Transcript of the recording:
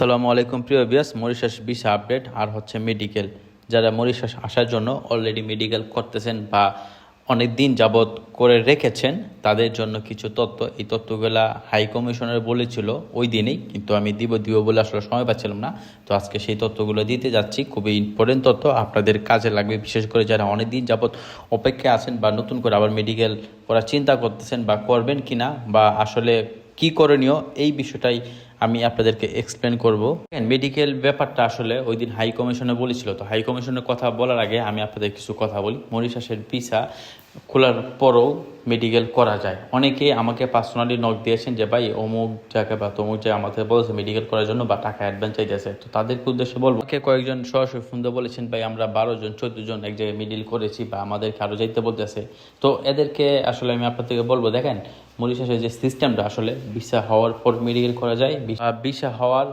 আসসালামু আলাইকুম প্রিয় ভিউয়ার্স, মরিশাস ভিসা আপডেট আর হচ্ছে মেডিকেল। যারা মরিশাস আসার জন্য অলরেডি মেডিকেল করতেছেন বা অনেক দিন যাবৎ করে রেখেছেন, তাদের জন্য কিছু তথ্য। এই তথ্যগুলা হাই কমিশনার বলেছিল ওই দিনেই, কিন্তু আমি দিব বলে আসলে সময় পাচ্ছিলাম না। তো আজকে সেই তথ্যগুলো দিতে যাচ্ছি। খুবই ইম্পর্টেন্ট তথ্য, আপনাদের কাজে লাগবে, বিশেষ করে যারা অনেক দিন যাবৎ অপেক্ষায় আছেন বা নতুন করে আবার মেডিকেল করার চিন্তা করতেছেন বা করবেন কিনা, বা আসলে কি করণীয়, এই বিষয়টাই আমি আপনাদেরকে এক্সপ্লেন করব। মেডিকেল ব্যাপারটা আসলে ওই দিন হাই কমিশনে বলেছিল। তো হাই কমিশনের কথা বলার আগে আমি আপনাদের কিছু কথা বলি। মরিশাসের ভিসা খোলার পরও মেডিকেল করা যায়। অনেকে আমাকে পার্সোনালি নক দিয়েছেন যে ভাই অমুক জায়গায় বা তমুক জায়গায় আমাদের বলেছে মেডিকেল করার জন্য বা টাকা অ্যাডভান্স চাইতেছে। তো তাদেরকে উদ্দেশ্যে বলবো, কয়েকজন সরাসরি ফোন দিয়ে বলেছেন ভাই আমরা 12 জন 14 জন এক জায়গায় মেডিকেল করেছি বা আমাদেরকে আরও যাইতে বলতেছে। তো এদেরকে আসলে আমি আপনাদেরকে বলবো, দেখেন মরিশাসের যে সিস্টেমটা আসলে ভিসা হওয়ার পর মেডিকেল করা যায়, ভিসা হওয়ার